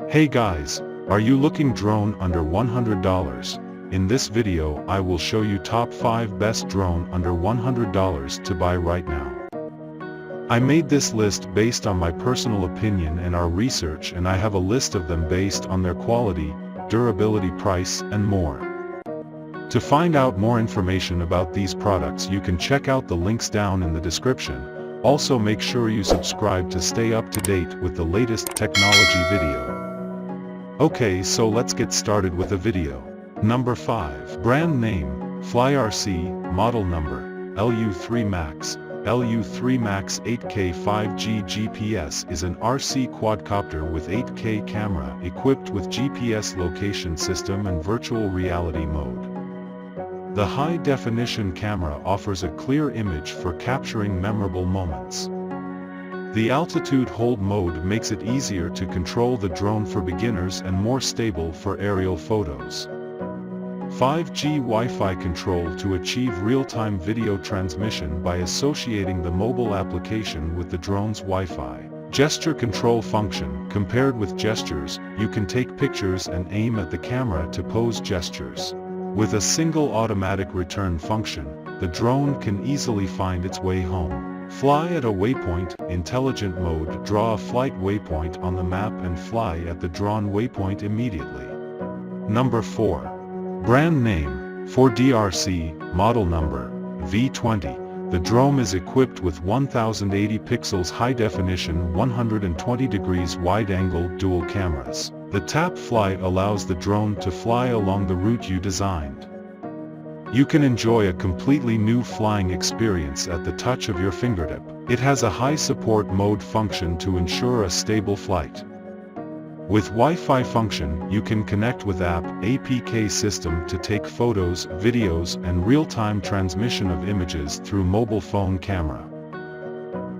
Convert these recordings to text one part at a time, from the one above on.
Hey guys, are you looking drone under $100? In this video I will show you top 5 best drone under $100 to buy right now. I made this list based on my personal opinion and our research, and I have a list of them based on their quality, durability, price, and more. To find out more information about these products you can check out the links down in the description. Also make sure you subscribe to stay up to date with the latest technology video. Okay, so let's get started with the video. Number 5. Brand name, FLYRC, model number, LU3 Max. LU3 Max 8K 5G GPS is an RC quadcopter with 8K camera equipped with GPS location system and virtual reality mode. The high-definition camera offers a clear image for capturing memorable moments. The altitude hold mode makes it easier to control the drone for beginners and more stable for aerial photos. 5G Wi-Fi control to achieve real-time video transmission by associating the mobile application with the drone's Wi-Fi. Gesture control function. Compared with gestures, you can take pictures and aim at the camera to pose gestures. With a single automatic return function, the drone can easily find its way home. Fly at a waypoint. Intelligent mode. Draw a flight waypoint on the map and fly at the drawn waypoint immediately. Number 4. Brand name, FLYRC, model number, V20. The drone is equipped with 1080 pixels high-definition 120 degrees wide-angle dual cameras. The tap flight allows the drone to fly along the route you designed. You can enjoy a completely new flying experience at the touch of your fingertip. It has a high support mode function to ensure a stable flight. With Wi-Fi function, you can connect with APK system to take photos, videos, and real-time transmission of images through mobile phone camera.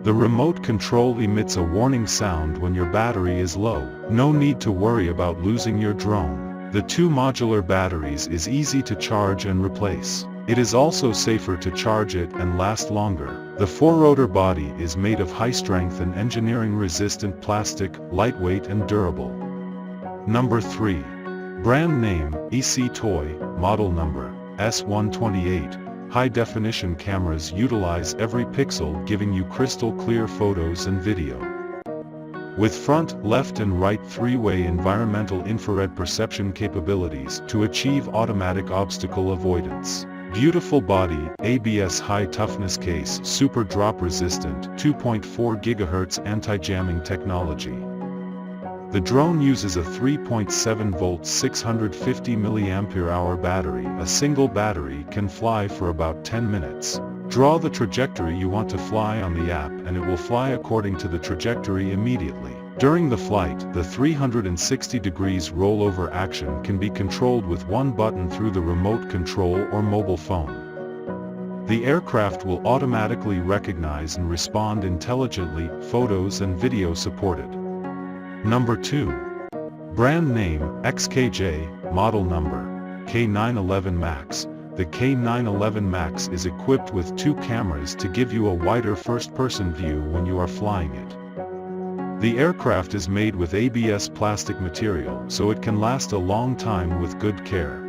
The remote control emits a warning sound when your battery is low. No need to worry about losing your drone. The 2 modular batteries is easy to charge and replace. It is also safer to charge it and last longer. The 4-rotor body is made of high-strength and engineering-resistant plastic, lightweight and durable. Number 3. Brand name, EC Toy, model number, S128. High-definition cameras utilize every pixel, giving you crystal-clear photos and video. With front, left and right 3-way environmental infrared perception capabilities to achieve automatic obstacle avoidance. Beautiful body, ABS high-toughness case, super drop resistant, 2.4 GHz anti-jamming technology. The drone uses a 3.7-volt 650 mAh battery. A single battery can fly for about 10 minutes. Draw the trajectory you want to fly on the app and it will fly according to the trajectory immediately. During the flight, the 360 degrees rollover action can be controlled with one button through the remote control or mobile phone. The aircraft will automatically recognize and respond intelligently. Photos and video supported. Number 2. Brand name, XKJ, model number, K911 Max. The K911 Max is equipped with 2 cameras to give you a wider first-person view when you are flying it. The aircraft is made with ABS plastic material, so it can last a long time with good care.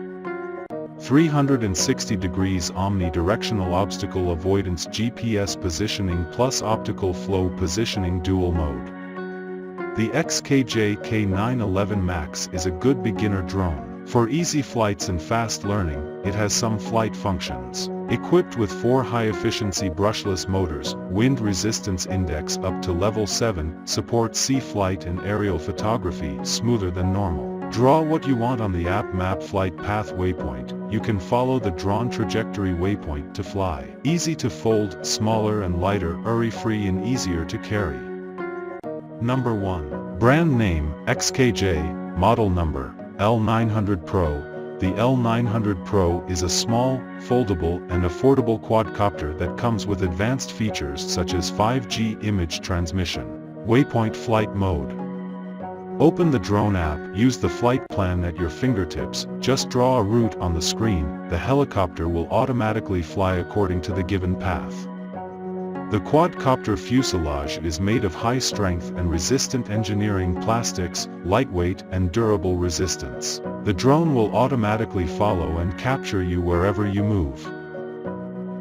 360 degrees omnidirectional obstacle avoidance GPS positioning plus optical flow positioning dual mode. The XKJ K911 Max is a good beginner drone. For easy flights and fast learning, it has some flight functions. Equipped with 4 high-efficiency brushless motors, wind resistance index up to level 7, supports sea flight and aerial photography smoother than normal. Draw what you want on the app map flight path waypoint. You can follow the drawn trajectory waypoint to fly. Easy to fold, smaller and lighter, free and easier to carry. Number 1. Brand name, XKJ, model number, L900 Pro. The L900 Pro is a small, foldable and affordable quadcopter that comes with advanced features such as 5G image transmission. Waypoint flight mode. Open the drone app, use the flight plan at your fingertips, just draw a route on the screen, the helicopter will automatically fly according to the given path. The quadcopter fuselage is made of high-strength and resistant engineering plastics, lightweight and durable resistance. The drone will automatically follow and capture you wherever you move,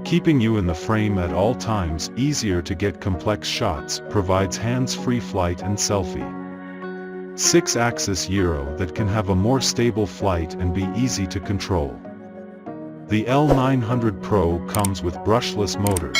keeping you in the frame at all times. Easier to get complex shots, provides hands-free flight and selfie. 6-axis gyro that can have a more stable flight and be easy to control. The L900 Pro comes with brushless motors.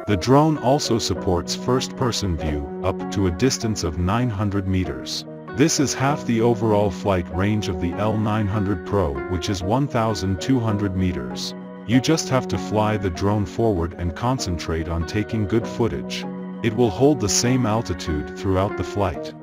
The drone also supports first-person view, up to a distance of 900 meters. This is half the overall flight range of the L900 Pro, which is 1,200 meters. You just have to fly the drone forward and concentrate on taking good footage. It will hold the same altitude throughout the flight.